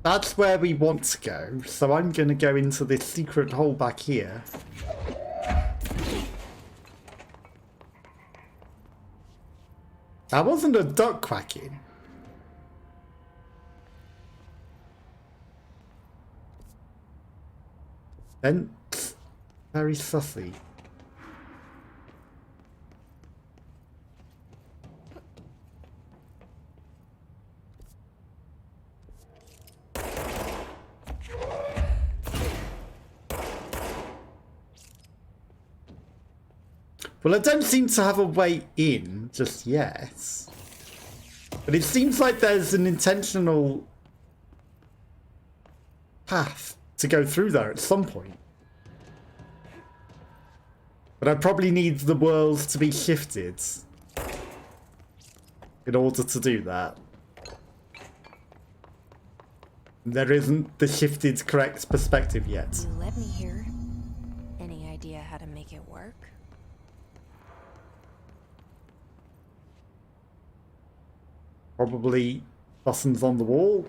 That's where we want to go, so I'm going to go into this secret hole back here. That wasn't a duck quacking. Then, very sussy. Well, I don't seem to have a way in just yet. But it seems like there's an intentional path to go through there at some point. But I probably need the worlds to be shifted in order to do that. There isn't the shifted correct perspective yet. You let me here. Any idea how to make it work? Probably buttons on the wall.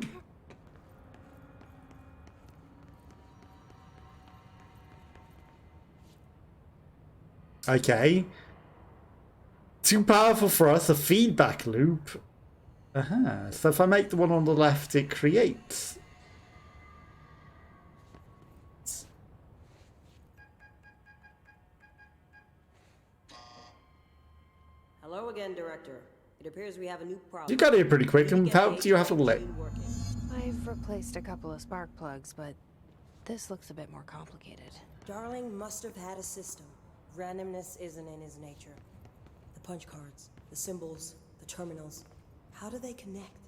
Okay. Too powerful for us, a feedback loop. So if I make the one on the left, it creates. Hello again, Director. It appears we have a new problem. You got here pretty quick, and how do you have to let? I've replaced a couple of spark plugs, but this looks a bit more complicated. Darling must have had a system. Randomness isn't in his nature. The punch cards, the symbols, the terminals. How do they connect?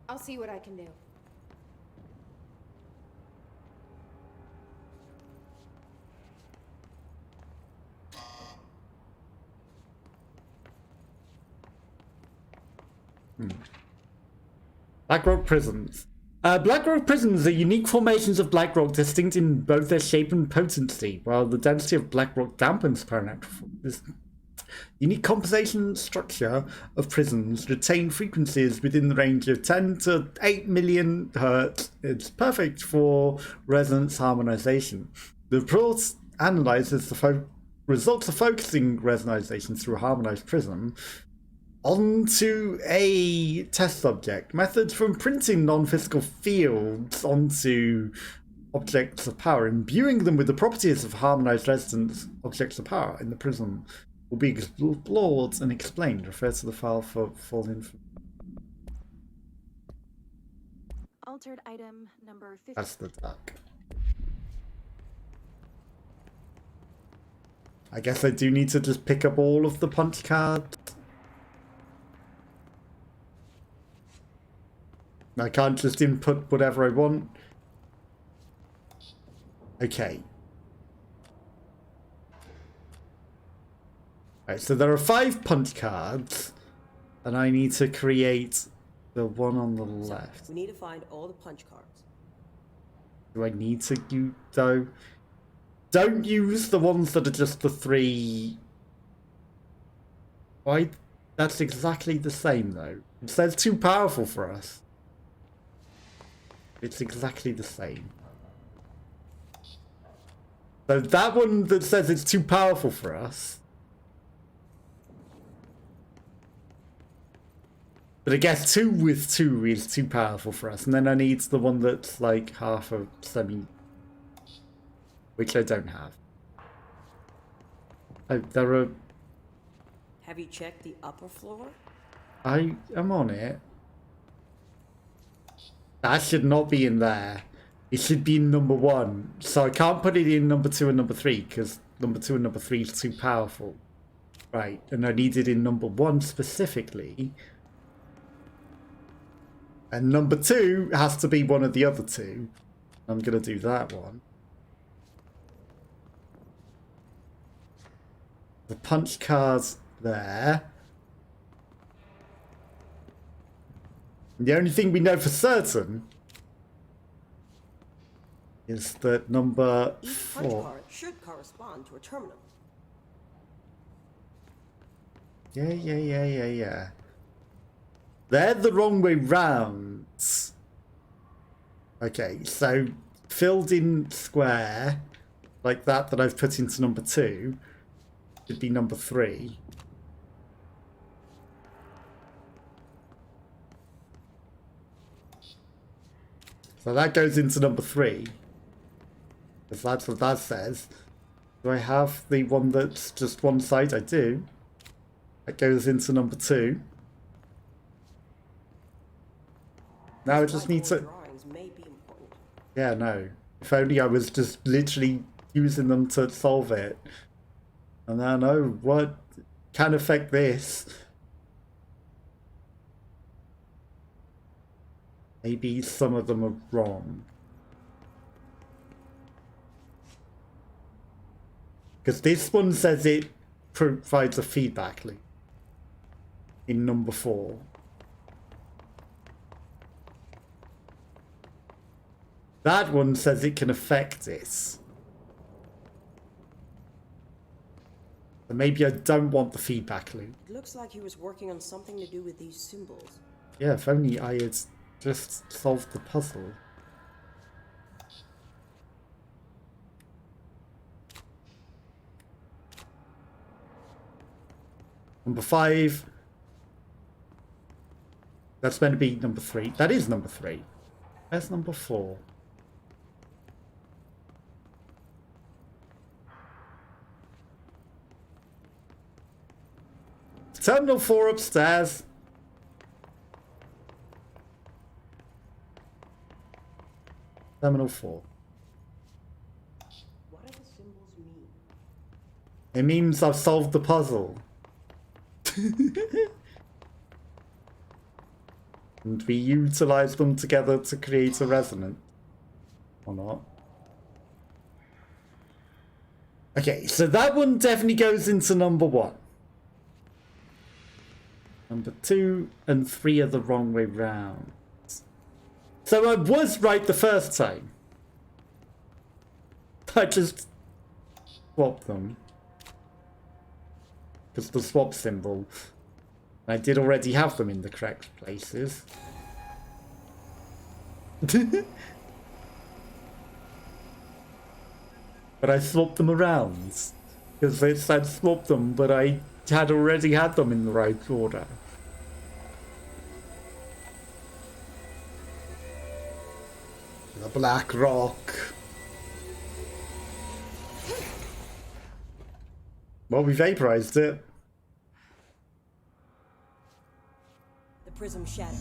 I'll see what I can do. Blackrock prisons. Blackrock prisons are unique formations of Blackrock, distinct in both their shape and potency, while the density of Blackrock dampens paranatural. This unique composition structure of prisms retain frequencies within the range of 10 to 8 million hertz. It's perfect for resonance harmonization. The report analyzes the results of focusing resonization through a harmonized prism onto a test subject. Methods from printing non-physical fields onto objects of power, imbuing them with the properties of harmonized resonance objects of power in the prism will be explored and explained. Refer to the file for full info. Altered item number 50. That's the duck. I guess I do need to just pick up all of the punch cards. I can't just input whatever I want. Okay. Right, so there are 5 punch cards, and I need to create the one on the left. We need to find all the punch cards. Do I need to use though? Don't use the ones that are just the 3. Why? That's exactly the same though. It says too powerful for us. It's exactly the same. So that one that says it's too powerful for us. But I guess 2 with 2 is too powerful for us. And then I need the one that's like half a semi, which I don't have. Oh, there are... Have you checked the upper floor? I am on it. That should not be in there. It should be in number 1. So I can't put it in number 2 and number 3 because number 2 and number 3 is too powerful. Right, and I need it in number 1 specifically. And number 2 has to be one of the other 2. I'm going to do that one. The punch card's there. The only thing we know for certain is that number Each 4... punch card should correspond to a terminal. Yeah. They're the wrong way round. Okay, so filled in square like that I've put into number 2 should be number 3. So that goes into number 3. Because that's what that says. Do I have the one that's just one side? I do. That goes into number 2. Now I just need to... Drawings may be important. Yeah, no. If only I was just literally using them to solve it. And I know what can affect this. Maybe some of them are wrong. Because this one says it provides a feedback loop in number 4. That one says it can affect this. So maybe I don't want the feedback loop. It looks like he was working on something to do with these symbols. Yeah, if only I had just solved the puzzle. Number 5. That's meant to be number 3. That is number 3. Where's number 4? Terminal 4 upstairs. Terminal 4. What do the symbols mean? It means I've solved the puzzle. And we utilize them together to create a resonance. Or not. Okay, so that one definitely goes into number 1. Number 2 and 3 are the wrong way round. So I was right the first time. I just swapped them. Because the swap symbol. I did already have them in the correct places. But I swapped them around. Because it said swap them, but I had already had them in the right order. The Black Rock. Well, we vaporized it. The prism shattered.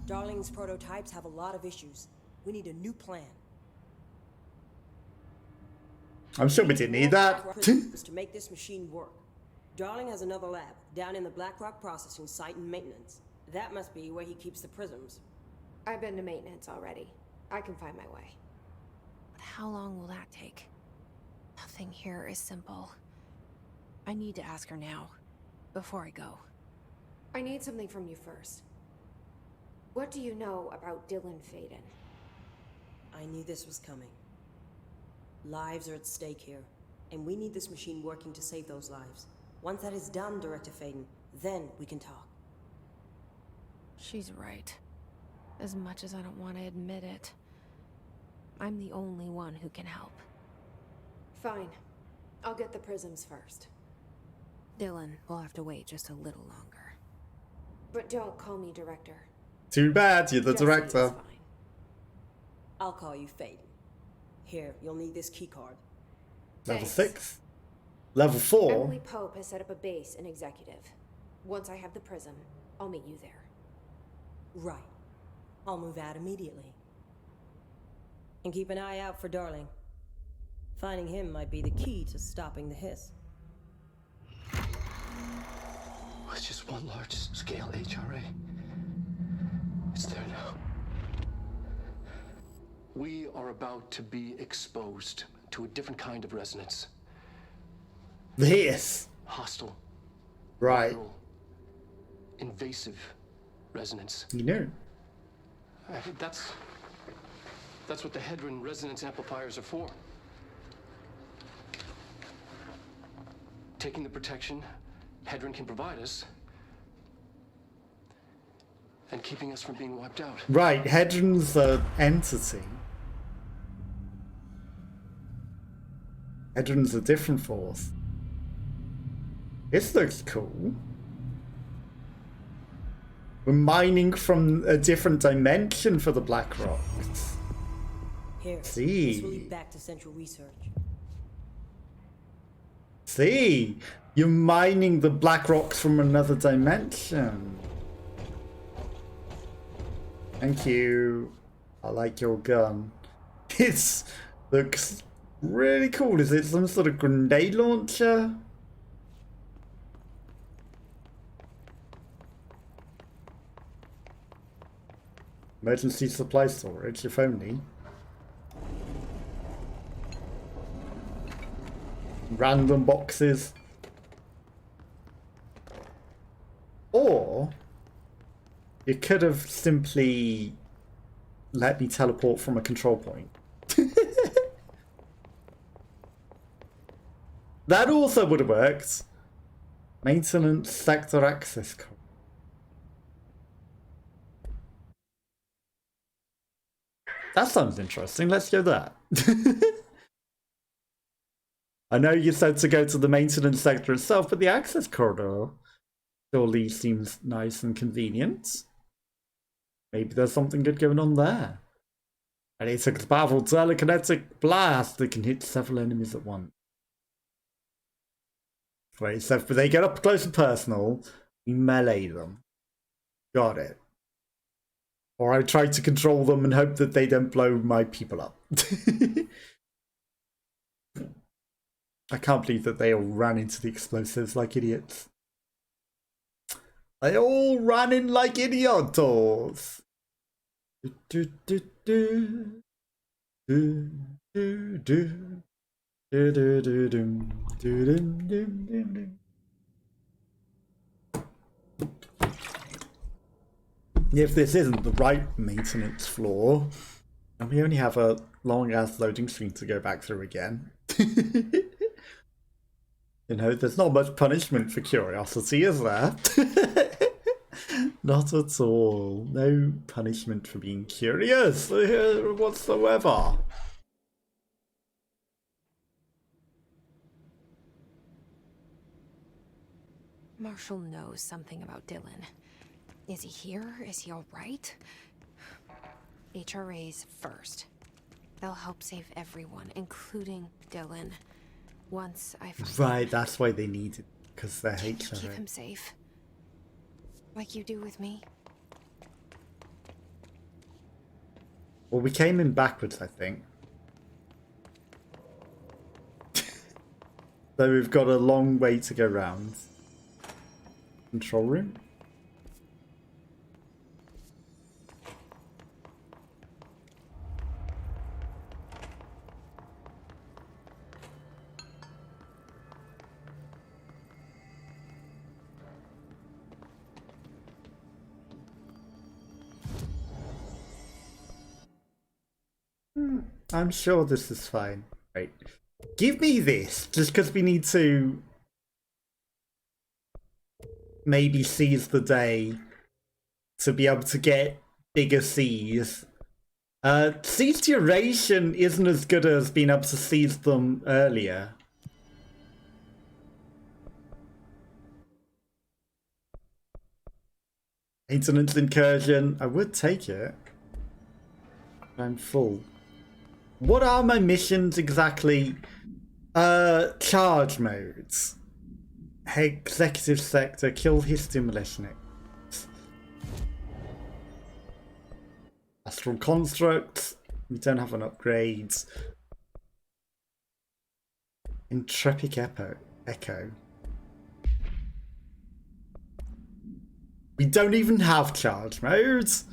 Darling's prototypes have a lot of issues. We need a new plan. I'm sure we didn't need that. Prisms to make this machine work. Darling has another lab down in the Black Rock processing site and maintenance. That must be where he keeps the prisms. I've been to maintenance already. I can find my way. But how long will that take? Nothing here is simple. I need to ask her now, before I go. I need something from you first. What do you know about Dylan Faden? I knew this was coming. Lives are at stake here, and we need this machine working to save those lives. Once that is done, Director Faden, then we can talk. She's right. As much as I don't want to admit it, I'm the only one who can help. Fine. I'll get the prisms first. Dylan will have to wait just a little longer. But don't call me Director. Too bad, you're the Jesse director. is fine. I'll call you Faden. Here, you'll need this keycard. Level Thanks. 6. Level 4. Emily Pope has set up a base in Executive. Once I have the prism, I'll meet you there. Right. I'll move out immediately. And keep an eye out for Darling. Finding him might be the key to stopping the hiss. It's just one large-scale HRA. It's there now. We are about to be exposed to a different kind of resonance. The hiss. Hostile, Right. viral, invasive resonance. You know. I think that's what the Hedron resonance amplifiers are for. Taking the protection Hedron can provide us, and keeping us from being wiped out. Right, Hedron's an entity. Hedron's a different force. This looks cool. We're mining from a different dimension for the Black Rocks. Here, See. this will lead back to Central Research. See, you're mining the Black Rocks from another dimension. Thank you. I like your gun. It looks really cool. Is it some sort of grenade launcher? Emergency supply storage, if only. Random boxes. Or you could have simply let me teleport from a control point. That also would have worked. Maintenance sector access code. That sounds interesting. Let's go there. I know you said to go to the maintenance sector itself, but the access corridor surely seems nice and convenient. Maybe there's something good going on there. And it's a powerful telekinetic blast that can hit several enemies at once. Right, so if they get up close and personal, we melee them. Got it. Or I try to control them and hope that they don't blow my people up. I can't believe that they all ran into the explosives like idiots. They all ran in like idiotos. Do, do, do, do, do, do, do, do, do, do, do, do, do, do. If this isn't the right maintenance floor, and we only have a long ass loading screen to go back through again. You know, there's not much punishment for curiosity, is there? Not at all. No punishment for being curious whatsoever. Marshall knows something about Dylan. Is he here? Is he alright? HRAs first. They'll help save everyone, including Dylan. Once I find Right, that's why they need it, because they're keep HRA. him safe. Like you do with me. Well, we came in backwards, I think. So we've got a long way to go round. Control room? I'm sure this is fine. Right. Give me this, just because we need to maybe seize the day to be able to get bigger seas. Siege duration isn't as good as being able to seize them earlier. Maintenance incursion, I would take it. I'm full. What are my missions exactly? Charge modes. Executive sector, kill his demolition. Astral construct. We don't have an upgrade. Intrepic echo. We don't even have charge modes.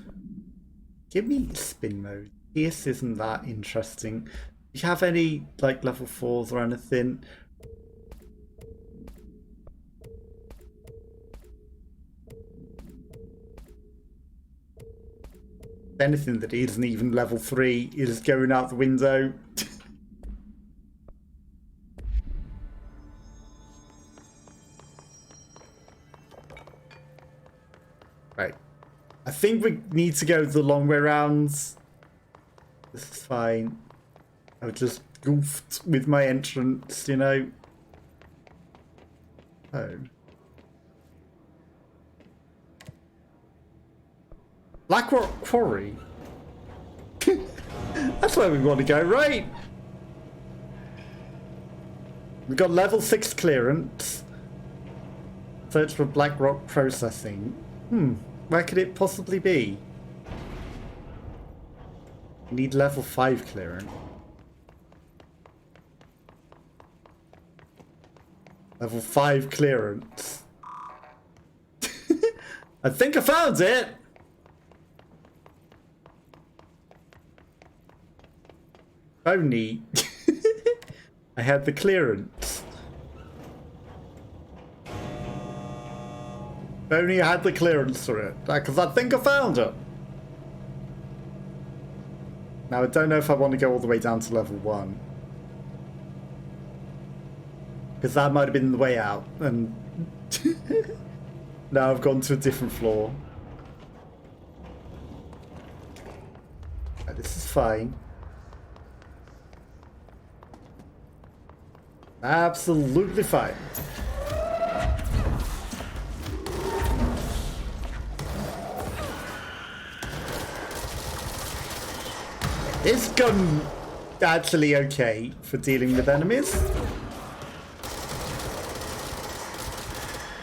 Give me spin mode. This isn't that interesting. Do you have any like level 4s or anything? Anything that isn't even level 3 is going out the window. Right. I think we need to go the long way around. This is fine. I just goofed with my entrance, you know. Oh. Blackrock Quarry. That's where we want to go, right? We've got level 6 clearance. Search for Blackrock processing. Where could it possibly be? We need level 5 clearance. Level 5 clearance. I think I found it! Only I had the clearance. Only I had the clearance for it. Because I think I found it. Now I don't know if I want to go all the way down to level 1. Because that might have been the way out. And now I've gone to a different floor. This is fine. Absolutely fine. Is gun actually okay for dealing with enemies?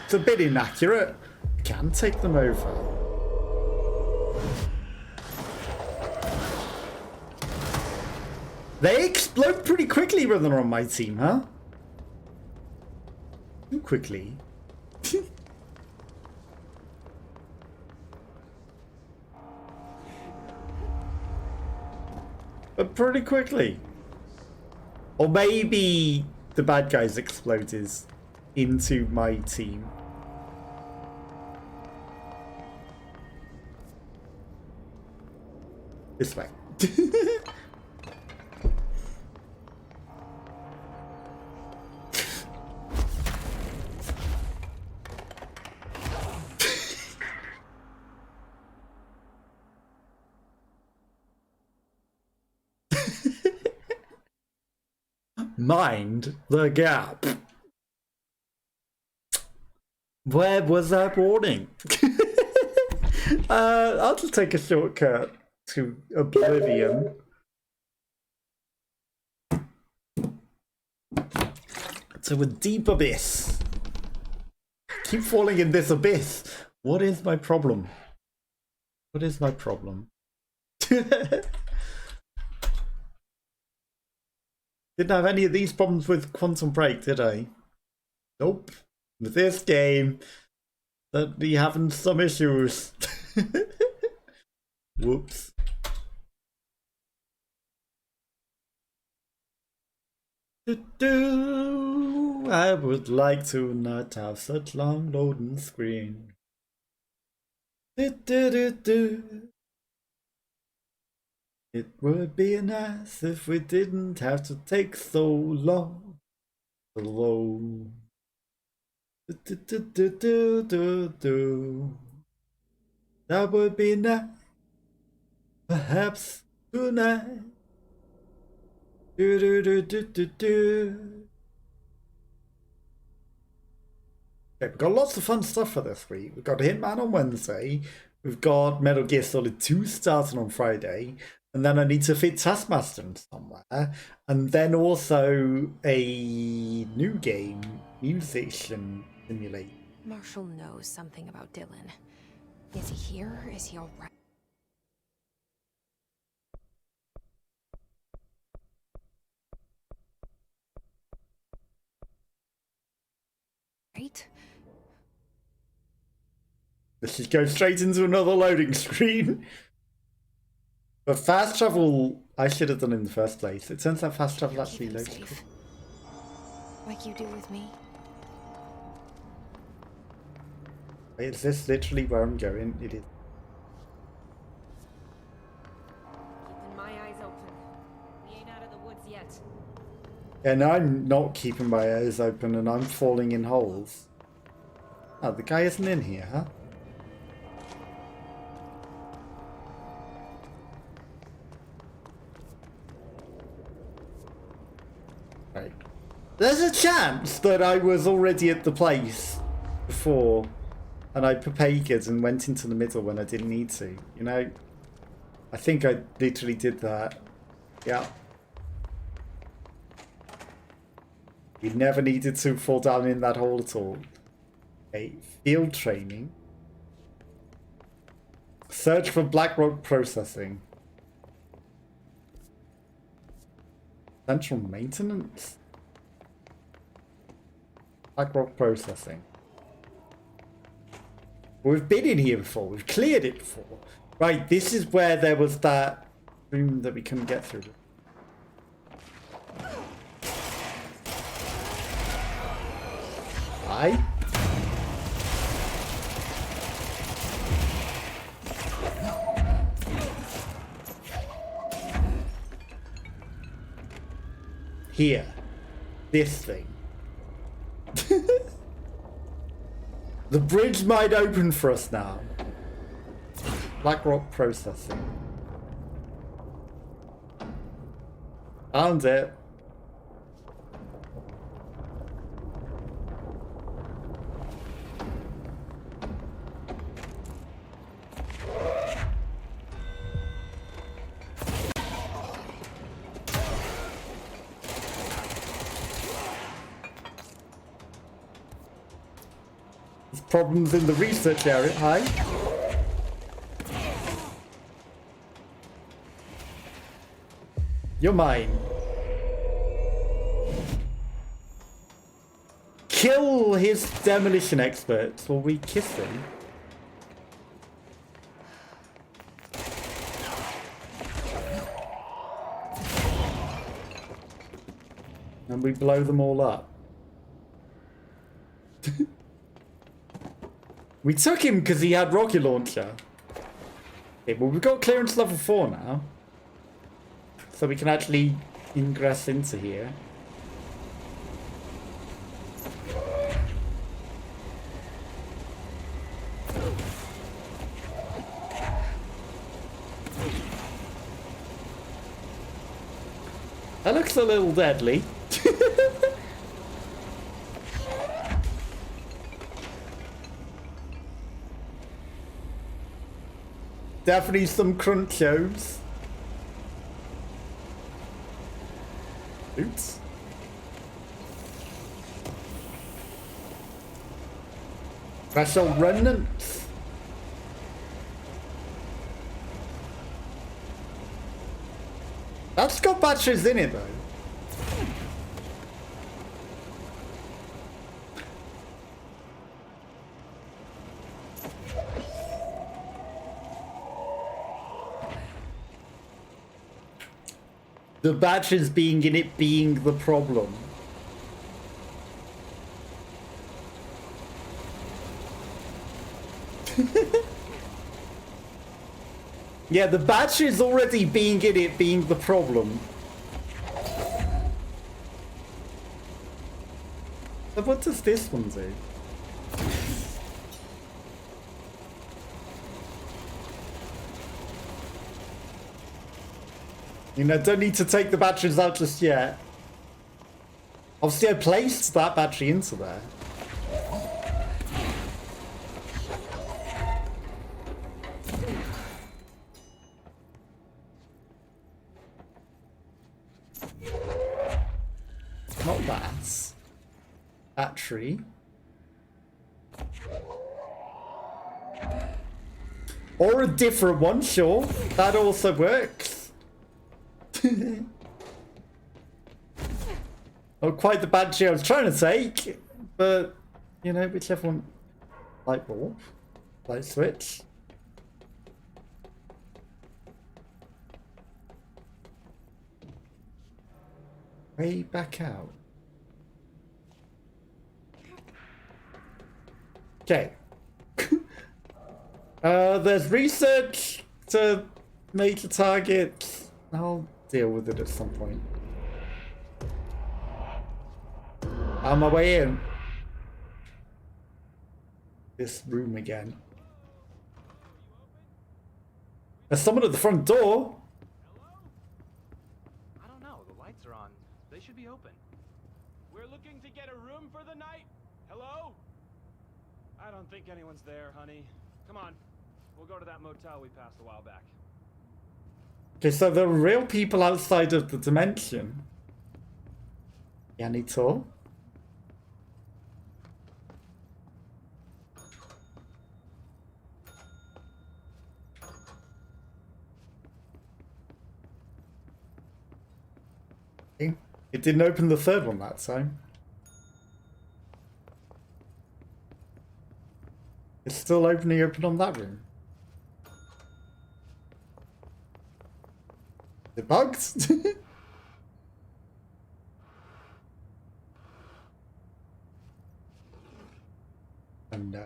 It's a bit inaccurate. Can take them over. They explode pretty quickly when they're on my team, huh? Too quickly. But pretty quickly. Or maybe the bad guys exploded into my team. This way. Mind the gap. Where was that warning? I'll just take a shortcut to oblivion. To a deep abyss. Keep falling in this abyss. What is my problem? What is my problem? Didn't have any of these problems with Quantum Break, did I? Nope. With this game, certainly having some issues. Whoops. I would like to not have such long loading screen. It would be nice if we didn't have to take so long to load. That would be nice. Perhaps tonight. Okay, we've got lots of fun stuff for this week. We've got Hitman on Wednesday. We've got Metal Gear Solid 2 starting on Friday. And then I need to fit Taskmaster in somewhere. And then also a new game, Musician Simulator. Marshall knows something about Dylan. Is he here? Is he alright? Right? Let's just go straight into another loading screen. But fast travel, I should have done in the first place. It turns out fast travel actually Keep him loads. safe. Like you do with me. Wait, is this literally where I'm going? It is. Keeping my eyes open. We ain't out of the woods yet. And I'm not keeping my eyes open and I'm falling in holes. Oh, the guy isn't in here, huh? Right. There's a chance that I was already at the place before and I papagered and went into the middle when I didn't need to. You know? I think I literally did that. Yeah. You never needed to fall down in that hole at all. Okay, field training. Search for black rock processing. Central maintenance? Black rock processing. We've been in here before. We've cleared it before. Right, this is where there was that room that we couldn't get through. Hi. Here. This thing. The bridge might open for us now. Black rock processing. Found it. There's problems in the research area. Hi. You're mine. Kill his demolition experts or we kiss him. And we blow them all up. We took him because he had rocket launcher. Okay, well we've got clearance level 4 now. So we can actually ingress into here. That looks a little deadly. Definitely some crunchos. Oops. Special remnants. That's got batteries in it though. The batteries being in it being the problem. Yeah, the batteries already being in it being the problem. So what does this one do? You know, don't need to take the batteries out just yet. Obviously, I placed that battery into there. Not that. Battery. Or a different one, sure. That also works. Not quite the battery I was trying to take, but you know, whichever one. Light bulb, light switch. Way back out. Okay. There's research to make a target. I'll deal with it at some point. On my way in. This room again. There's someone at the front door. Hello? I don't know. The lights are on. They should be open. get a room for the night? Hello? I don't think anyone's there, honey. Come on. We'll go to that motel we passed a while back. Okay, so there are real people outside of the dimension. Yanito. Okay. It didn't open the third one that time. It's still open on that room. The bugs? Oh no.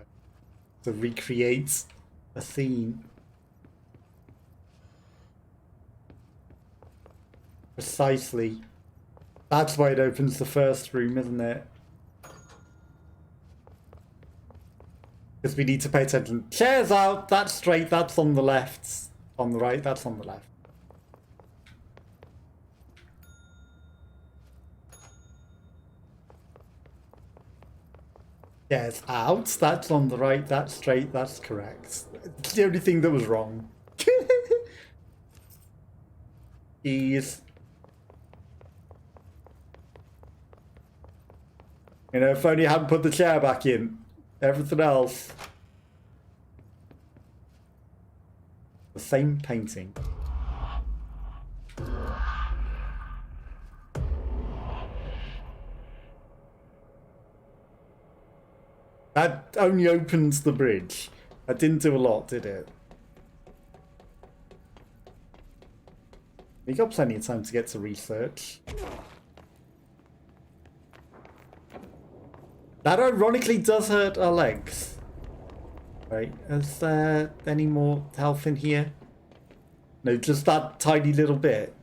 To recreate a scene. Precisely. That's why it opens the first room, isn't it? Because we need to pay attention. Chairs out, that's straight, that's on the left. On the right, that's on the left. Chairs out, that's on the right, that's straight, that's correct. It's the only thing that was wrong. Jeez. You know, if only I hadn't put the chair back in. Everything else. The same painting. That only opens the bridge. That didn't do a lot, did it? We got plenty of time to get to research. That ironically does hurt our legs. Right, is there any more health in here? No, just that tiny little bit.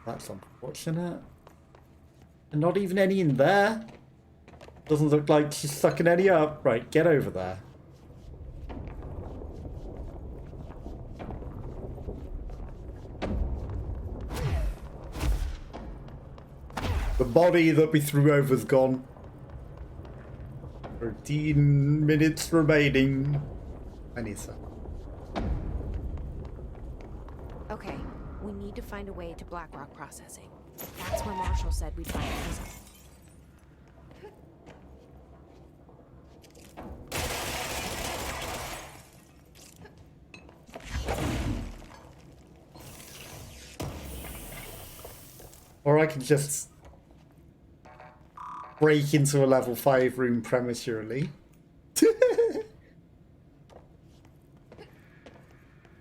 That's unfortunate. And not even any in there. Doesn't look like she's sucking any up. Right, get over there. The body that we threw over's gone. 13 minutes remaining. I need some. Okay, we need to find a way to Blackrock processing. That's where Marshall said we'd find a prism. Or I can just break into a level 5 room prematurely.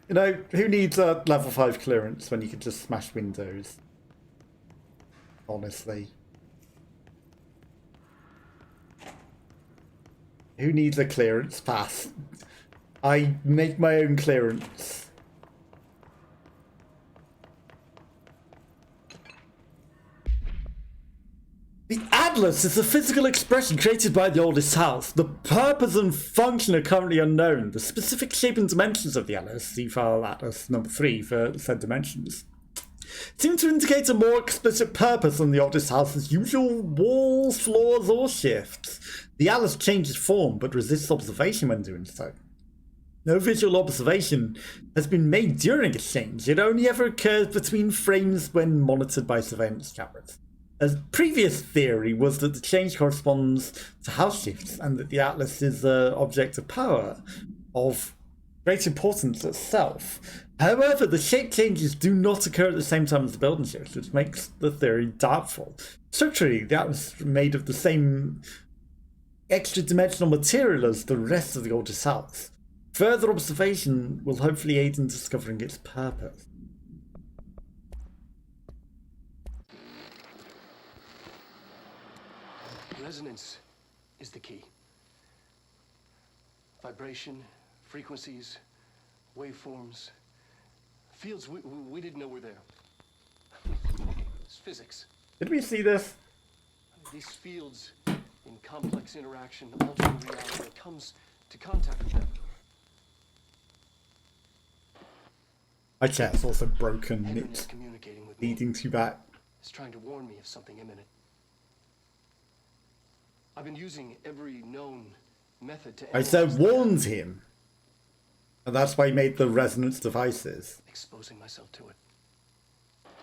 You know, who needs a level 5 clearance when you can just smash windows? Honestly. Who needs a clearance pass? I make my own clearance. The Atlas is a physical expression created by the oldest house. The purpose and function are currently unknown. The specific shape and dimensions of the Atlas, see file Atlas number 3 for said dimensions, seem to indicate a more explicit purpose than the oldest house's usual walls, floors, or shifts. The Atlas changes form, but resists observation when doing so. No visual observation has been made during exchange. It only ever occurs between frames when monitored by surveillance cameras. A previous theory was that the change corresponds to house shifts and that the Atlas is an object of power of great importance itself. However, the shape changes do not occur at the same time as the building shifts, which makes the theory doubtful. Structurally, the Atlas is made of the same extra-dimensional material as the rest of the oldest house. Further observation will hopefully aid in discovering its purpose. Resonance is the key. Vibration, frequencies, waveforms, fields we didn't know were there. It's physics. Did we see this? These fields, in complex interaction, alter reality that comes to contact with them. My chair's also broken. Hedron is It's communicating with me. leading to that. It's trying to warn me of something imminent. I've been using every known method to I said analyze the warns data, him. And that's why he made the resonance devices. exposing myself to it.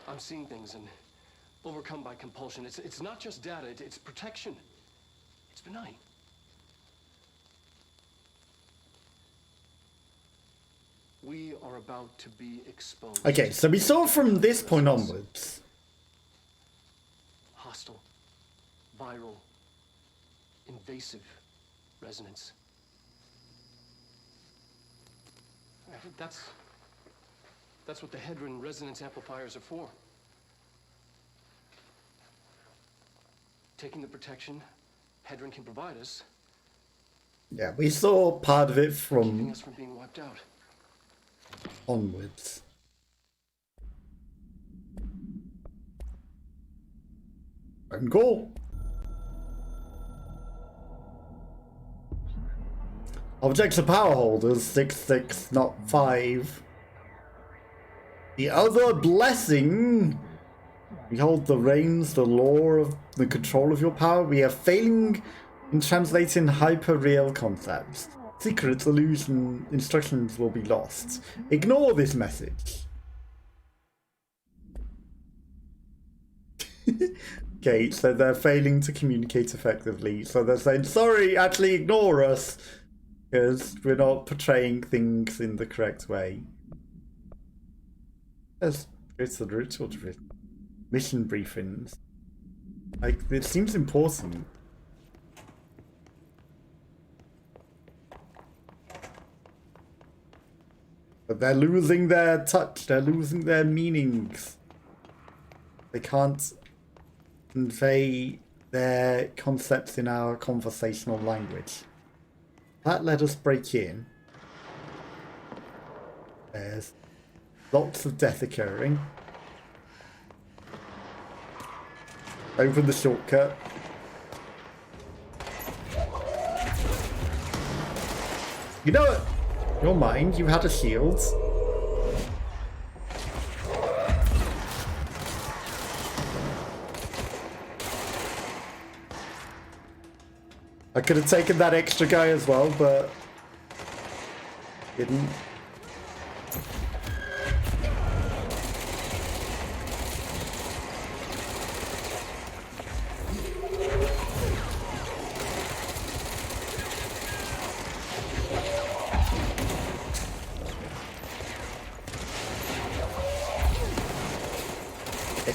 I'm seeing things and overcome by compulsion. It's not just data, it's protection. It's benign. We are about to be exposed. Okay, so we saw from this point onwards. Hostile, viral, invasive resonance. That's what the Hedron resonance amplifiers are for. Taking the protection Hedron can provide us, Yeah, we saw part of it keeping from us from being wiped out. onwards. And goal. Objects are power holders, 6, not 5. The other blessing. We hold the reins, the law of the control of your power. We are failing in translating hyper-real concepts. Secrets, illusion, instructions will be lost. Ignore this message. Okay, so they're failing to communicate effectively. So they're saying, sorry, actually ignore us. Because we're not portraying things in the correct way. Let's go to the ritual mission briefings. Like, it seems important. But they're losing their touch, they're losing their meanings. They can't convey their concepts in our conversational language. That let us break in. There's lots of death occurring. Open the shortcut. You know what? Your mind, you had a shield. I could have taken that extra guy as well, but didn't.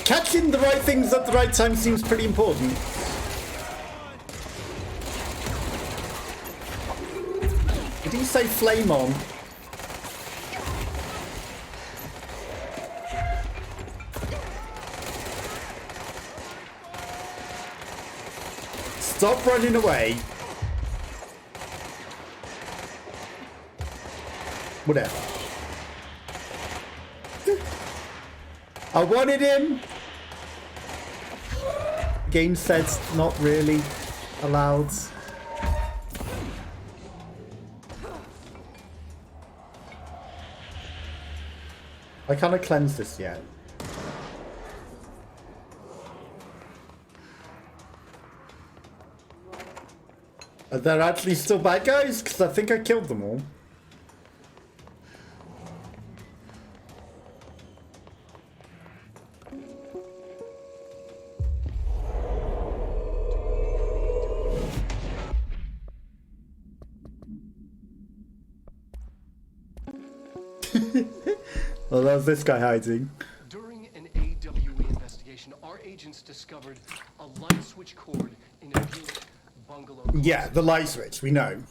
Catching the right things at the right time seems pretty important. Did he say flame on? Stop running away. Whatever. I wanted him. Game says not really allowed. I can't cleanse this yet. Are there actually still bad guys? Because I think I killed them all. Well, there's this guy hiding. During an AWE investigation, our agents discovered a light switch cord in a built bungalow. Yeah, the light switch, we know.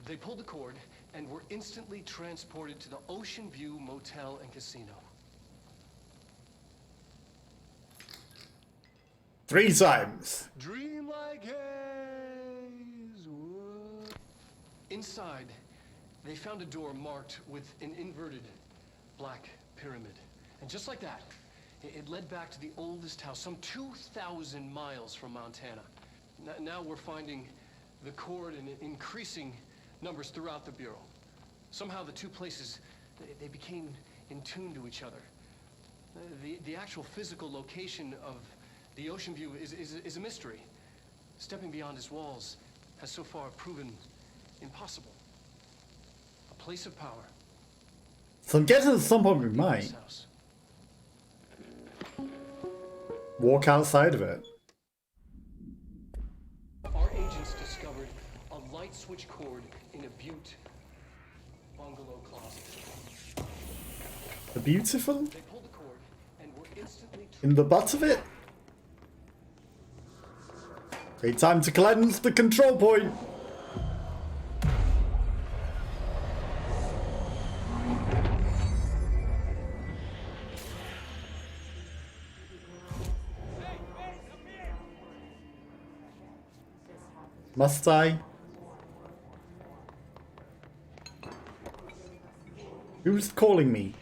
They pulled the cord and were instantly transported to the Ocean View Motel and Casino. 3 times. Dream like haze. Whoa. Inside, they found a door marked with an inverted black pyramid. And just like that, it led back to the oldest house, some 2,000 miles from Montana. Now we're finding the cord in increasing numbers throughout the Bureau. Somehow the two places, they became in tune to each other. The actual physical location of the Ocean View is a mystery. Stepping beyond his walls has so far proven impossible. A place of power. So I'm guessing at some point we This might house. walk outside of it. Our agents discovered a light switch cord in a Butte bungalow closet. The beautiful? They pulled the cord and were instantly In the butt of it? Okay, time to cleanse the control point. Must I? Who's calling me?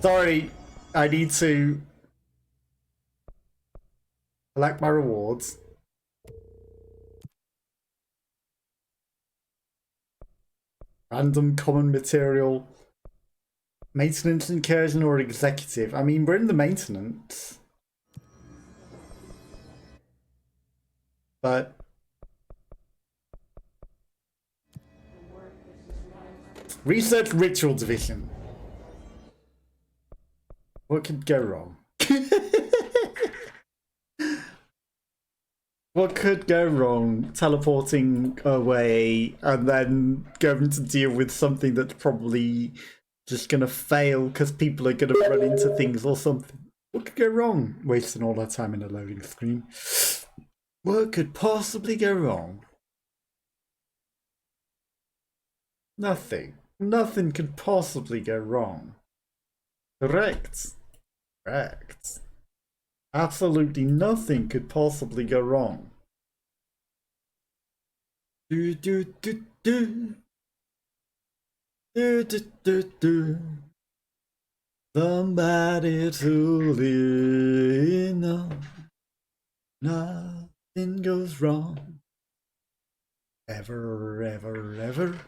Sorry, I need to collect my rewards. Random common material. Maintenance incursion or executive? I mean, we're in the maintenance. But research ritual division. What could go wrong? What could go wrong? Teleporting away and then going to deal with something that's probably just gonna fail because people are gonna run into things or something. What could go wrong? Wasting all our time in a loading screen. What could possibly go wrong? Nothing. Nothing could possibly go wrong. Correct. Correct. Absolutely nothing could possibly go wrong. Do do do do. Do do do do. Somebody to lean on. Nothing goes wrong. Ever, ever, ever.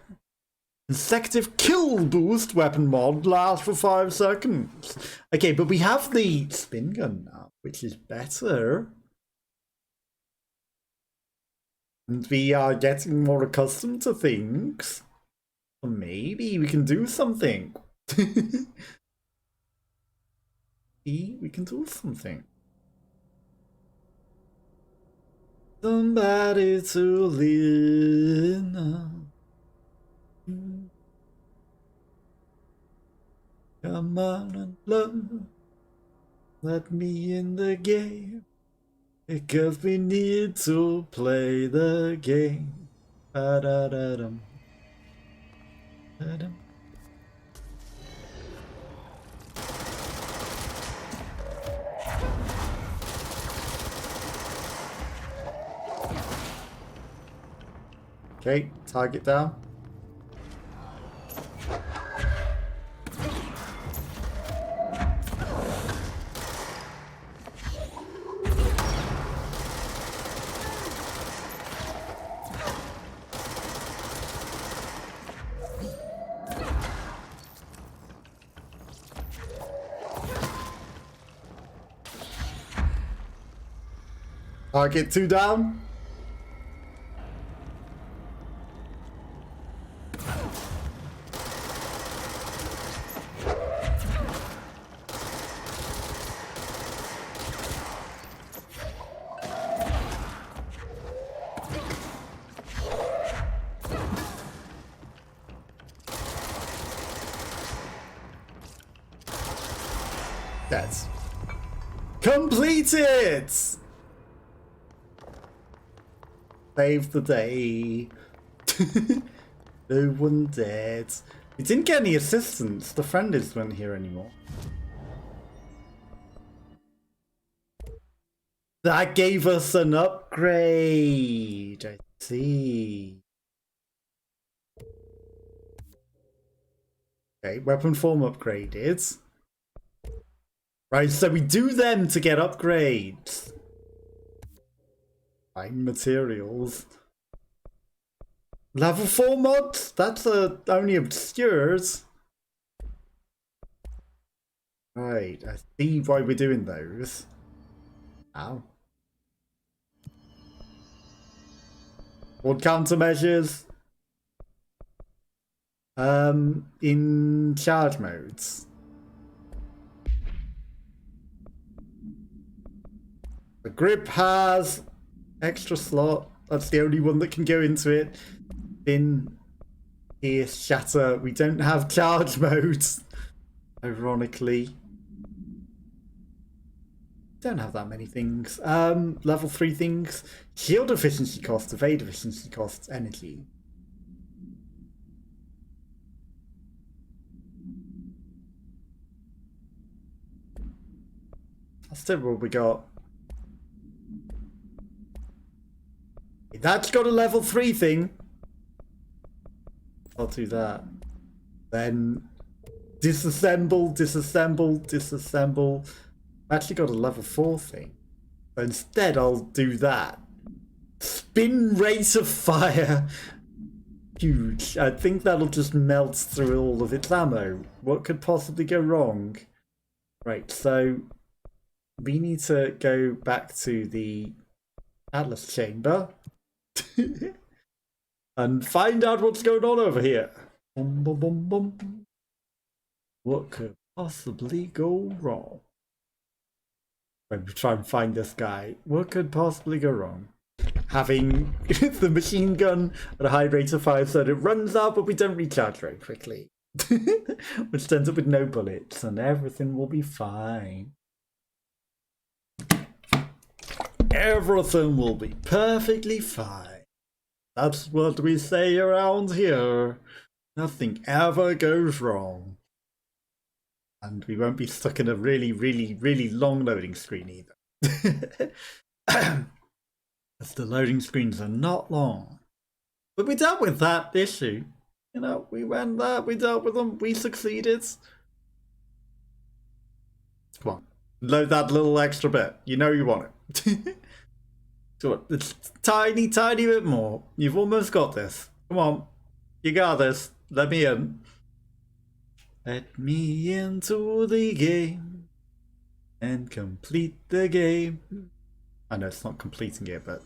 Consecutive kill boost weapon mod lasts for 5 seconds. Okay, but we have the spin gun now, which is better. And we are getting more accustomed to things. So maybe we can do something. Maybe we can do something. Somebody to lean on. Come on and love, let me in the game, because we need to play the game. Ba-da-da-dum. Da-dum. Okay, target down. Target 2 down. That's completed. Save the day. No one dead. We didn't get any assistance. The friendlies weren't here anymore. That gave us an upgrade. I see. Okay, weapon form upgraded. Right, so we do them to get upgrades. Fine materials. Level 4 mods? That's only obscures. Right, I see why we're doing those. Ow. What countermeasures? In charge modes. The grip has extra slot. That's the only one that can go into it. In pierce, shatter. We don't have charge modes. Ironically. Don't have that many things. Level 3 things. Shield efficiency costs, evade efficiency costs, energy. That's it, what we got. That's got a level 3 thing. I'll do that. Then disassemble, disassemble, disassemble. Actually got a level 4 thing. But instead I'll do that. Spin rate of fire. Huge. I think that'll just melt through all of its ammo. What could possibly go wrong? Right, so we need to go back to the Atlas chamber and find out what's going on over here. Bum, bum, bum, bum. What could possibly go wrong? When we try and find this guy, what could possibly go wrong? Having the machine gun at a high rate of fire so that it runs out, but we don't recharge very quickly. Which ends up with no bullets, and everything will be fine. Everything will be perfectly fine. That's what we say around here. Nothing ever goes wrong. And we won't be stuck in a really, really, really long loading screen either. Because the loading screens are not long. But we dealt with that issue. You know, we went there, we dealt with them, we succeeded. Come on, load that little extra bit. You know you want it. So it's tiny, tiny bit more. You've almost got this. Come on, you got this. Let me in. Let me into the game and complete the game. I know it's not completing it, but...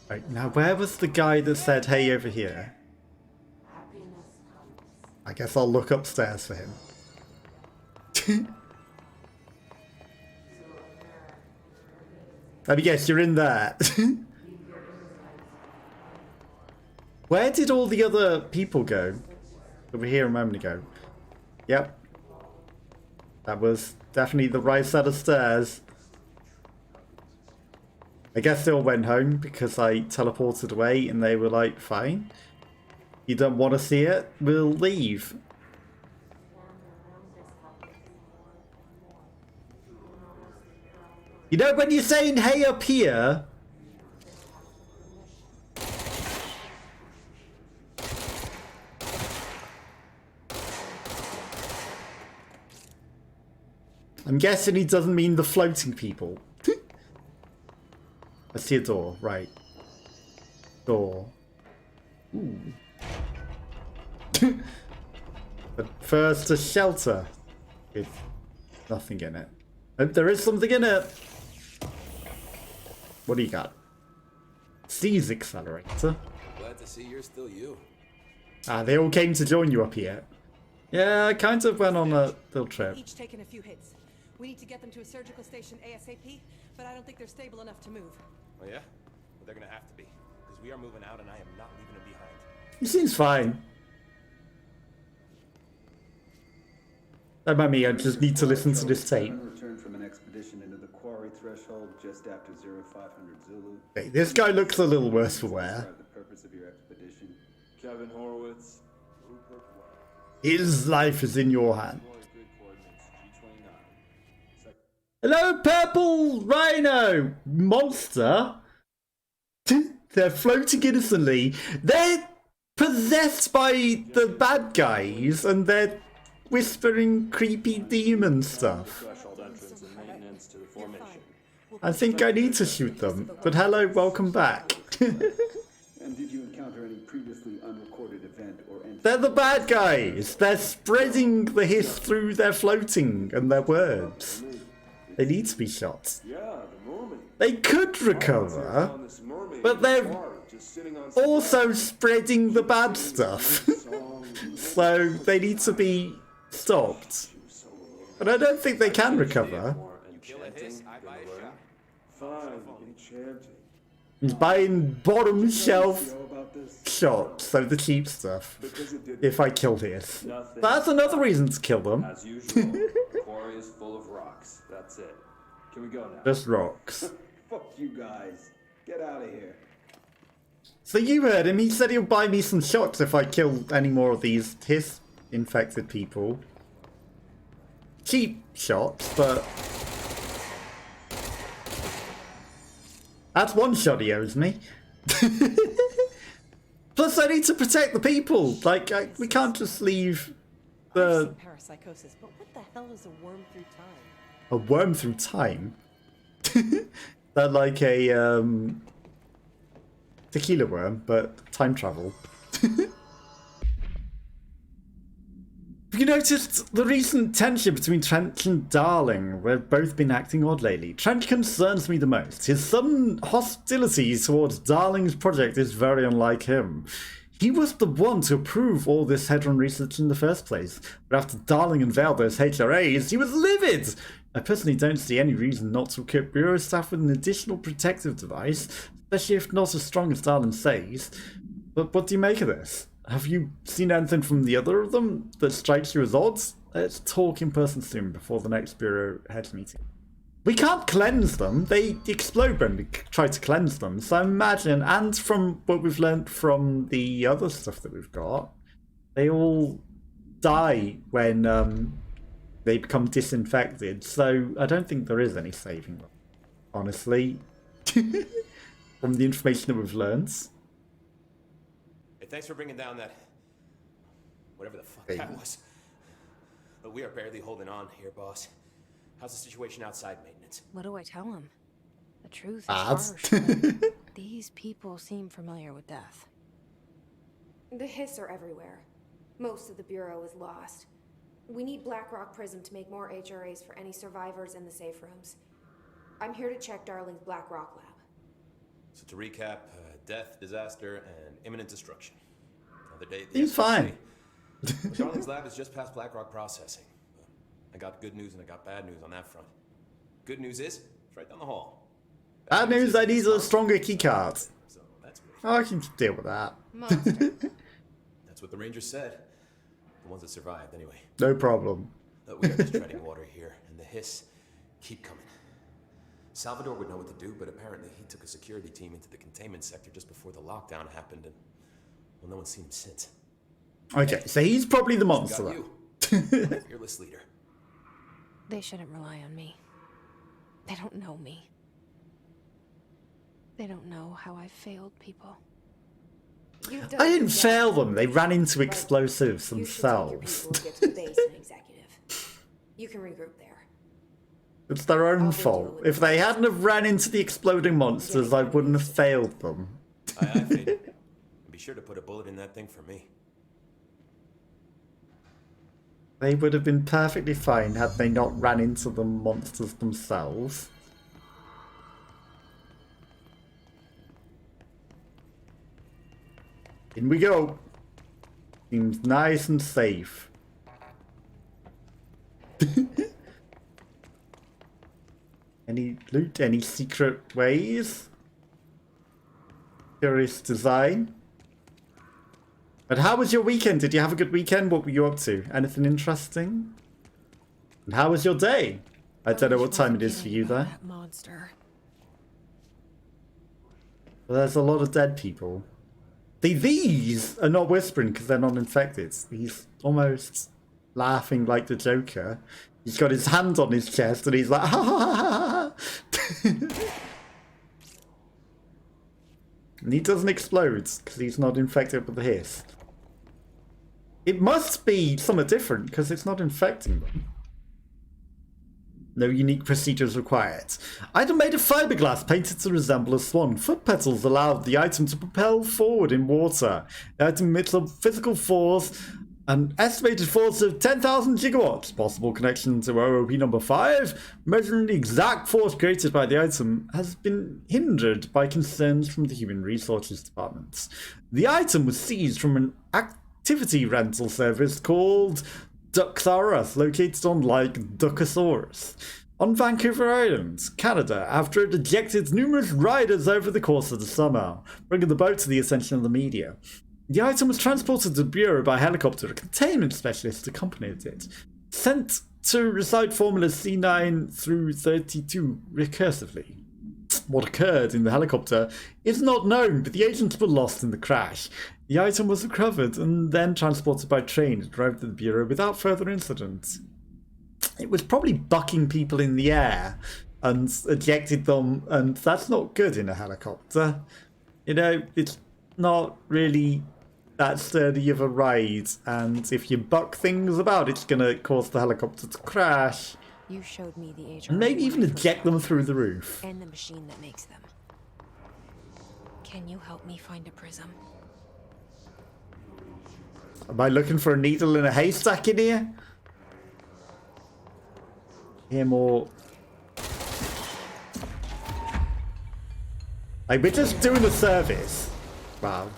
Right, now where was the guy that said, hey, over here? I guess I'll look upstairs for him. Let me guess, you're in there. Where did all the other people go? Over here a moment ago. Yep. That was definitely the right set of stairs. I guess they all went home because I teleported away and they were like, fine. You don't want to see it? We'll leave. You know, when you're saying, hey, up here... I'm guessing he doesn't mean the floating people. I see a door, right. Door. Ooh. But first a shelter with nothing in it. Oh, there is something in it. What do you got? Seize accelerator. Glad to see you're still you. Ah, they all came to join you up here. Yeah, I kind of went on a little trip. Each taken a few hits. We need to get them to a surgical station ASAP, but I don't think they're stable enough to move. Oh yeah? Well, they're gonna have to be, because we are moving out and I am not leaving them behind. He seems fine. Don't mind me, I just need to listen to this tape. Returned from an expedition into the quarry threshold just after 0500 Zulu. Hey, this guy looks a little worse for wear. The purpose of your expedition. Kevin Horowitz, Rupert White. His life is in your hand. Good coordinates, G29. Hello, Purple Rhino Monster. They're floating innocently. They're possessed by the bad guys, and they're whispering creepy demon stuff. Threshold entrance and maintenance to the formation. I think I need to shoot them. But hello, welcome back. And did you encounter encounter any previously unrecorded event or entity. They're the bad guys. They're spreading the hiss through their floating and their words. They need to be shot. Yeah, the mermaid. They could recover, but they're also spreading the bad stuff. So they need to be stopped. But I don't think they can recover. Fine, enchanting. He's buying bottom shelf shots, so the cheap stuff. If I kill his. That's another reason to kill them. As usual, the quarry is full of rocks. That's it. Can we go now? Just rocks. Fuck you guys. Get out of here. So you heard him, he said he'll buy me some shots if I kill any more of these hiss infected people. Cheap shots, but that's one shot he owes me. Plus I need to protect the people. Like, we can't just leave the... Parapsychosis, but what the hell is a worm through time? A worm through time? That like a tequila worm, but time travel. Have you noticed the recent tension between Trench and Darling? We've both been acting odd lately. Trench concerns me the most. His sudden hostility towards Darling's project is very unlike him. He was the one to approve all this Hedron research in the first place. But after Darling unveiled those HRAs, he was livid! I personally don't see any reason not to equip Bureau staff with an additional protective device, especially if not as strong as Darling says. But what do you make of this? Have you seen anything from the other of them that strikes you as odd? Let's talk in person soon before the next Bureau heads meeting. We can't cleanse them. They explode when we try to cleanse them. So I imagine, and from what we've learned from the other stuff that we've got, they all die when they become disinfected. So I don't think there is any saving them, honestly, from the information that we've learned. Hey, thanks for bringing down that... whatever the fuck that was. But we are barely holding on here, boss. How's the situation outside maintenance? What do I tell him? The truth is harsh, but these people seem familiar with death. The hiss are everywhere. Most of the Bureau is lost. We need Blackrock Prism to make more HRAs for any survivors in the safe rooms. I'm here to check Darling's Blackrock lab. So to recap, death, disaster, and imminent destruction. Another day at the He's fine. Darling's lab is just past Blackrock processing. I got good news and I got bad news on that front. Good news is, it's right down the hall. Bad news, I need a stronger keycard. So that's great. Oh, I can deal with that. That's what the Rangers said. The ones that survived, anyway. No problem. We are just treading water here, and the hiss keep coming. Salvador would know what to do, but apparently he took a security team into the containment sector just before the lockdown happened, and well, no one's seen him since. Okay, so he's probably the monster. Got you. Fearless leader. They shouldn't rely on me. They don't know me. They don't know how I failed people. I didn't fail them. They ran into explosives themselves. You can regroup there. It's their own fault. If they hadn't have ran into the exploding monsters, I wouldn't have failed them. Aye, aye, Fade. Be sure to put a bullet in that thing for me. They would have been perfectly fine had they not ran into the monsters themselves. In we go. Seems nice and safe. Any loot? Any secret ways? Curious design. But how was your weekend? Did you have a good weekend? What were you up to? Anything interesting? And how was your day? I don't know what time it is for you there. Monster. Well, there's a lot of dead people. These are not whispering because they're not infected. He's almost laughing like the Joker. He's got his hand on his chest and he's like, ha ha ha ha. And he doesn't explode because he's not infected with the hiss. It must be somewhat different because it's not infecting them. No unique procedures required. Item made of fiberglass painted to resemble a swan. Foot petals allowed the item to propel forward in water. The item emits a physical force, an estimated force of 10,000 gigawatts. Possible connection to OOP number 5. Measuring the exact force created by the item has been hindered by concerns from the Human Resources Department. The item was seized from an activity rental service called Ducksaurus, located on Lake Duckosaurus on Vancouver Island, Canada, after it ejected numerous riders over the course of the summer, bringing the boat to the attention of the media. The item was transported to the Bureau by helicopter. A containment specialist accompanied it, sent to recite formulas C9 through 32 recursively. What occurred in the helicopter is not known, but the agents were lost in the crash. The item was recovered and then transported by train to drive to the Bureau without further incident. It was probably bucking people in the air and ejected them, and that's not good in a helicopter. You know, it's not really that sturdy of a ride, and if you buck things about, it's going to cause the helicopter to crash. You showed me the age. And maybe even eject them through the roof. And the machine that makes them. Can you help me find a prism? Am I looking for a needle in a haystack in here? Hear more. Like, we're just doing a service. Wow.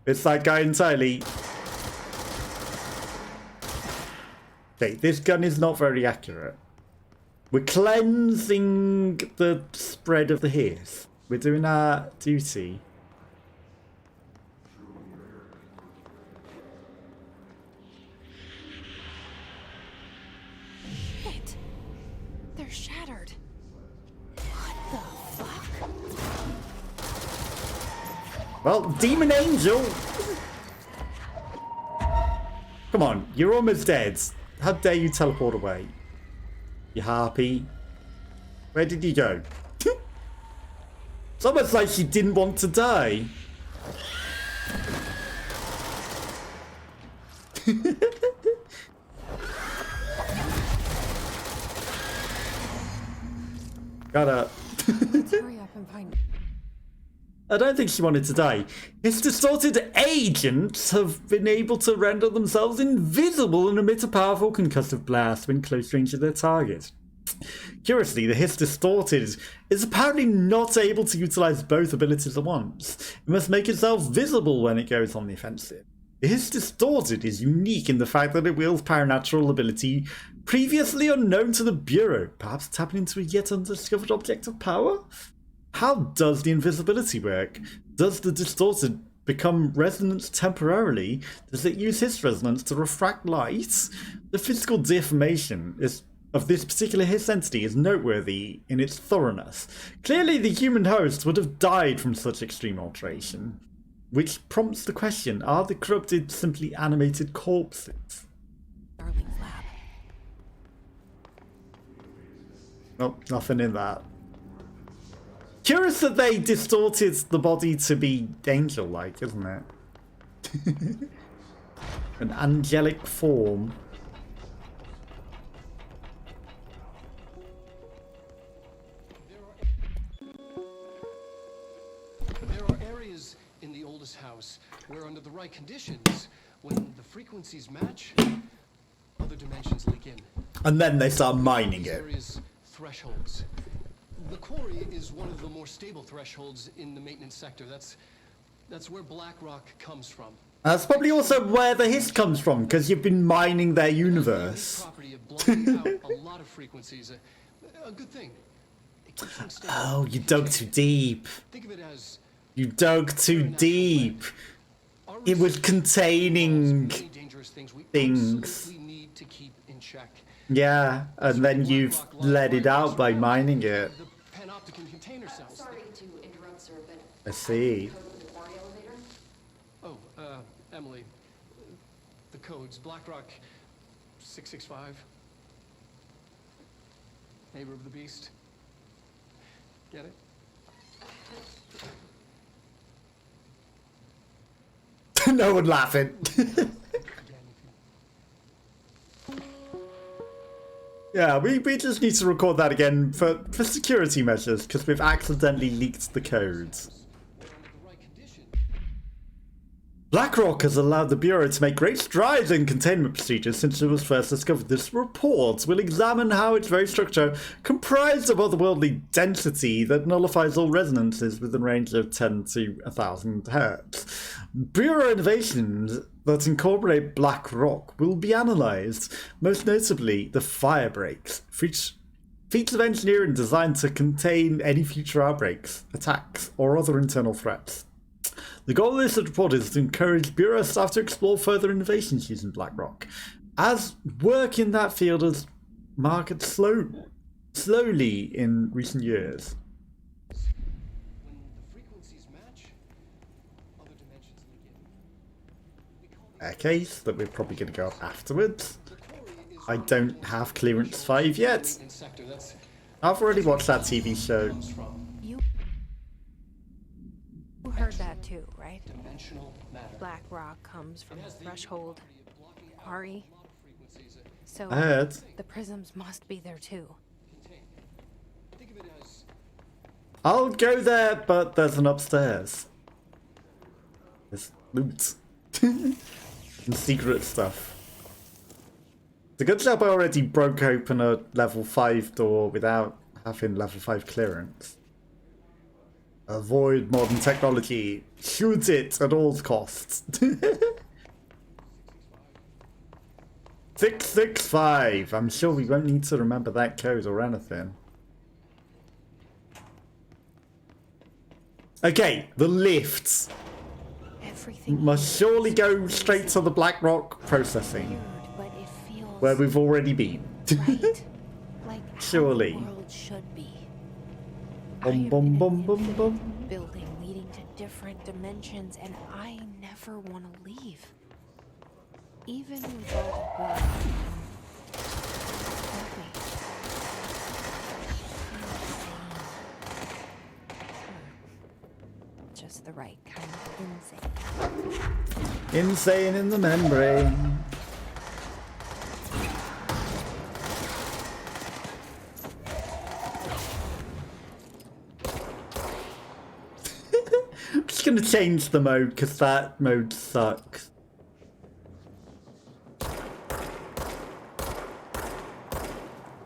It's that guy entirely. Okay, this gun is not very accurate. We're cleansing the spread of the hiss. We're doing our duty. Shit. They're shattered. What the fuck? Well, Demon Angel! Come on, you're almost dead. How dare you teleport away? You harpy. Where did you go? It's almost like she didn't want to die. Gotta. Let's hurry up and find. I don't think she wanted to die. His distorted agents have been able to render themselves invisible and emit a powerful concussive blast when close range of their target. Curiously, the Hiss Distorted is apparently not able to utilize both abilities at once. It must make itself visible when it goes on the offensive. The Hiss Distorted is unique in the fact that it wields paranatural ability previously unknown to the Bureau, perhaps tapping into a yet undiscovered object of power? How does the invisibility work? Does the Distorted become resonance temporarily? Does it use Hiss resonance to refract light? The physical deformation of this particular Hiss entity is noteworthy in its thoroughness. Clearly the human host would have died from such extreme alteration. Which prompts the question, are the corrupted simply animated corpses? Darling's lab. Oh, nothing in that. Curious that they distorted the body to be angel-like, isn't it? An angelic form. There are areas in the oldest house where, under the right conditions, when the frequencies match, other dimensions leak in. And then they start mining These it. areas, thresholds. The quarry is one of the more stable thresholds in the maintenance sector. That's where black rock comes from. That's probably also where the hiss comes from, because you've been mining their universe. Property of blocking out a lot of frequencies. A good thing. It keeps them stable. Oh, you dug too deep. Think of it as You dug too deep. It was containing many dangerous things we things. absolutely need to keep in check. Yeah, and then you've let it out by mining it. The panopticon container cells. Sorry to interrupt, sir, but I see. code for the quarry elevator? Oh, Emily. The codes. BlackRock 665. Neighbor of the Beast. Get it? No one laughing. Again, if you Yeah, we just need to record that again for security measures, because we've accidentally leaked the codes. BlackRock has allowed the Bureau to make great strides in containment procedures since it was first discovered. This report will examine how its very structure, comprised of otherworldly density that nullifies all resonances within a range of 10 to 1,000 Hz. Bureau innovations that incorporate BlackRock will be analysed, most notably the fire breaks, feats of engineering designed to contain any future outbreaks, attacks, or other internal threats. The goal of this report is to encourage Bureau staff to explore further innovations using BlackRock, as work in that field has marketed slowly in recent years. When the frequencies match other dimensions in a given. A case that we're probably going to go up afterwards. I don't have clearance 5 yet. I've already watched that TV show. You heard that too, right? Black rock comes from the threshold quarry. So I heard. the prisms must be there too. I'll go there, but there's an upstairs. There's loot. And secret stuff. It's a good job I already broke open a level 5 door without having level 5 clearance. Avoid modern technology. Shoot it at all costs. 665. I'm sure we won't need to remember that code or anything. Okay, the lifts. Everything Must surely go straight to the BlackRock processing, weird, but it feels where we've already been. right. Like how Surely. the world should be. Bum bum bum bum bum. Building leading to different dimensions, and I never want to leave. Even with all the horror. Just the right kind of insane. Insane in the membrane. I'm just gonna change the mode because that mode sucks.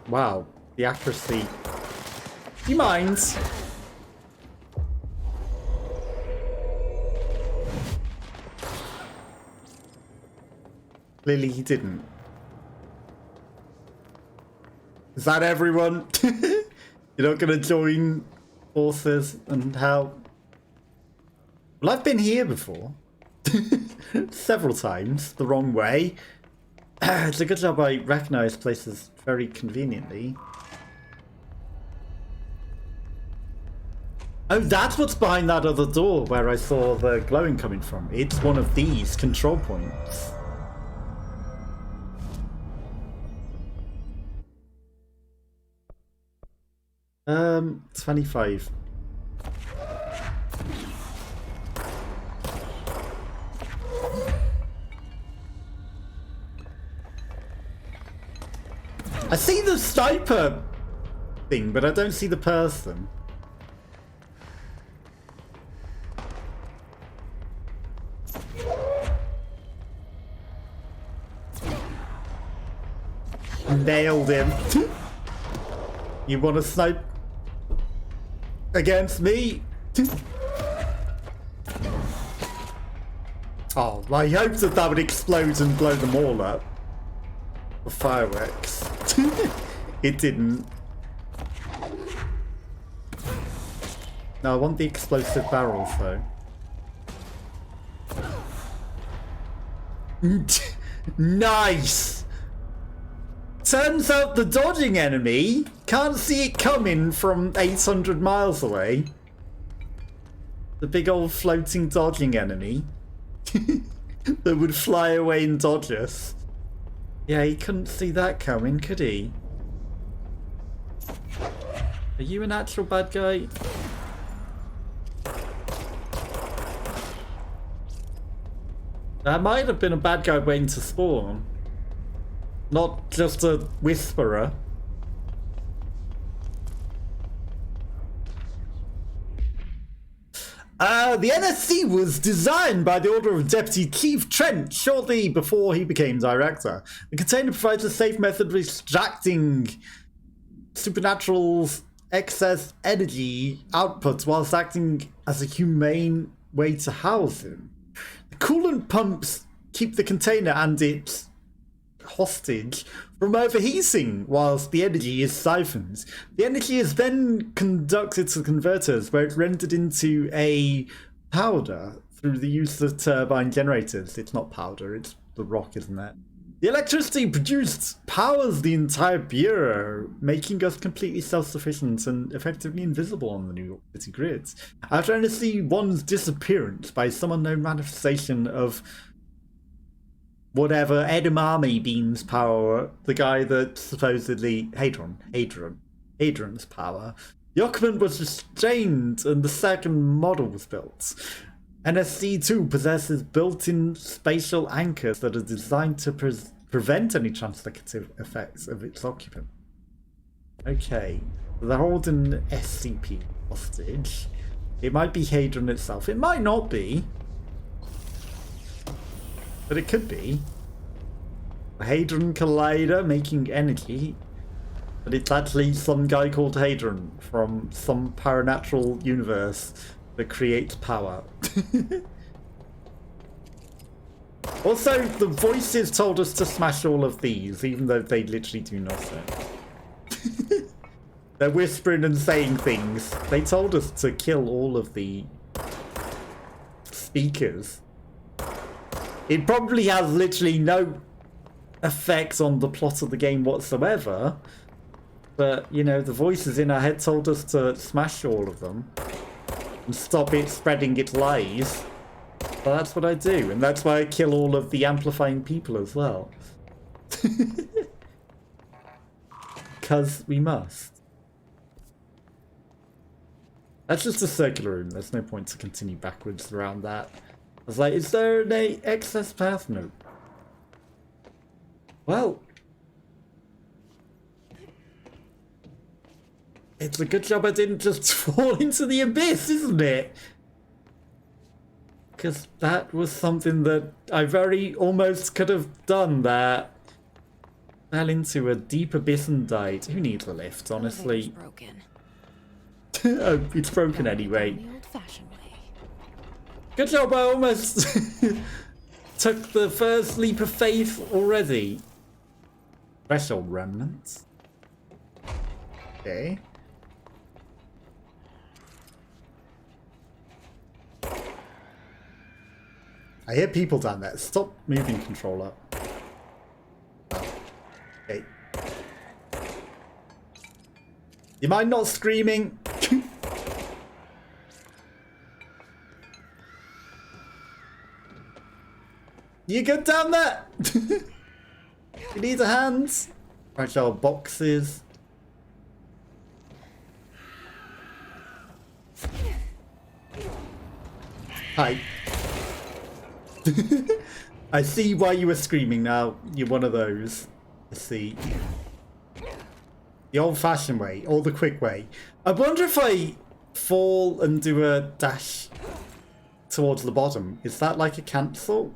Wow, the accuracy. Do you mind? Clearly he didn't. Is that everyone? You're not gonna join forces and help? Well, I've been here before. Several times, the wrong way. It's a good job I recognise places very conveniently. Oh, that's what's behind that other door where I saw the glowing coming from. It's one of these control points. 25. I see the sniper thing, but I don't see the person. Nailed him. You want to snipe against me? Oh, I hoped that would explode and blow them all up. The fireworks. It didn't. No, I want the explosive barrels though. Nice! Turns out the dodging enemy can't see it coming from 800 miles away. The big old floating dodging enemy that would fly away and dodge us. Yeah, he couldn't see that coming, could he? Are you an actual bad guy? That might have been a bad guy waiting to spawn. Not just a whisperer. The NSC was designed by the order of Deputy Chief Trent shortly before he became director. The container provides a safe method of extracting Supernatural's excess energy outputs whilst acting as a humane way to house him. The coolant pumps keep the container and its hostage from overheating whilst the energy is siphoned. The energy is then conducted to the converters where it's rendered into a powder through the use of turbine generators. It's not powder, it's the rock, isn't it? The electricity produced powers the entire bureau, making us completely self-sufficient and effectively invisible on the New York City grids. After NSC-1's disappearance by some unknown manifestation of whatever edamame beans power, the guy that supposedly Hadron's power, the occupant was restrained and the second model was built. NSC-2 possesses built-in spatial anchors that are designed to prevent any translocative effects of its occupant. Okay, they're holding SCP hostage. It might be Hadron itself. It might not be. But it could be. A Hadron Collider making energy. But it's actually some guy called Hadron from some paranatural universe that creates power. Also, the voices told us to smash all of these, even though they literally do nothing. They're whispering and saying things. They told us to kill all of the speakers. It probably has literally no effect on the plot of the game whatsoever. But, you know, the voices in our head told us to smash all of them and stop it spreading its lies. So that's what I do, and that's why I kill all of the amplifying people as well. Because we must. That's just a circular room. There's no point to continue backwards around that. I was like, is there an excess path? No. Well, it's a good job I didn't just fall into the abyss, isn't it? Because that was something that I very almost could have done there. Fell into a deep abyss and died. Who needs a lift, honestly? Broken. Oh, it's broken anyway. Good job, I almost took the first leap of faith already. Threshold remnants. Okay. I hear people down there. Stop moving, controller. Okay. You mind not screaming? You good down there? You need a hand? Fragile boxes. Hi. I see why you were screaming now. You're one of those. I see. The old-fashioned way, or the quick way. I wonder if I fall and do a dash towards the bottom. Is that like a cancel?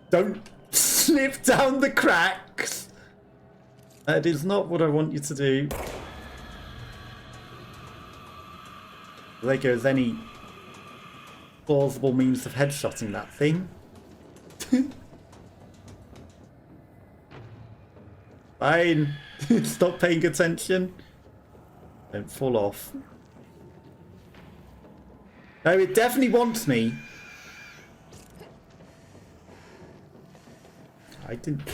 Don't slip down the cracks. That is not what I want you to do. There goes any plausible means of headshotting that thing. Fine. Stop paying attention. Don't fall off. No, it definitely wants me. I didn't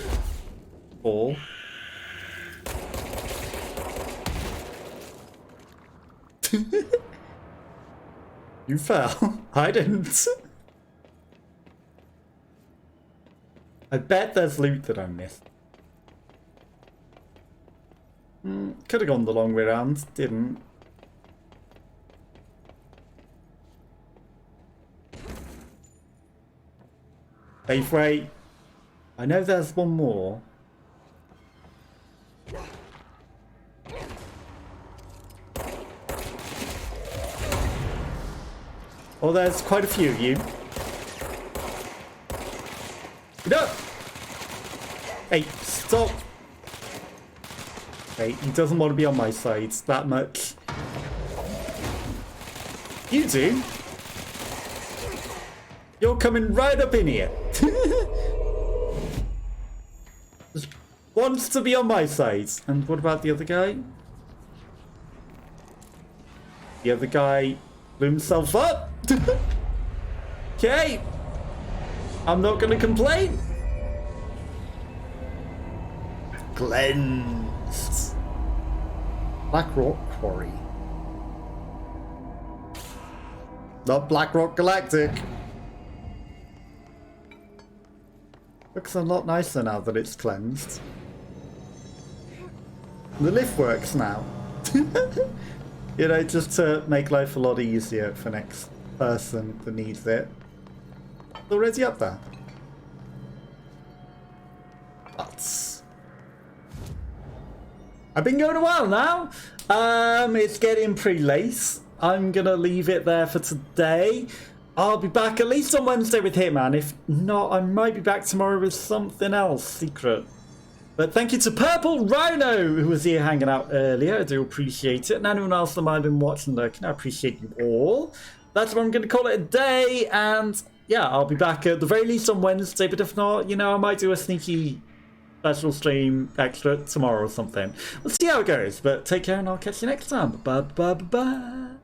fall. You fell. I didn't. I bet there's loot that I missed. Could have gone the long way around. Didn't. Safe way. I know there's one more. Oh, there's quite a few of you. No! Hey, stop! Hey, he doesn't want to be on my side that much. You do? You're coming right up in here. Just wants to be on my side. And what about the other guy? The other guy blew himself up. Okay. I'm not going to complain. Cleansed. Blackrock Quarry. Not Blackrock Galactic. Looks a lot nicer now that it's cleansed. The lift works now. You know, just to make life a lot easier for next person that needs it. It's already up there. But I've been going a while now. It's getting pretty late. I'm gonna leave it there for today. I'll be back at least on Wednesday with Hitman. If not, I might be back tomorrow with something else secret. But thank you to Purple Rhino, who was here hanging out earlier. I do appreciate it. And anyone else that might have been watching, lurking, I appreciate you all. That's what I'm going to call it a day. And yeah, I'll be back at the very least on Wednesday. But if not, you know, I might do a sneaky special stream extra tomorrow or something. We'll see how it goes. But take care and I'll catch you next time. Bye bye bye bye.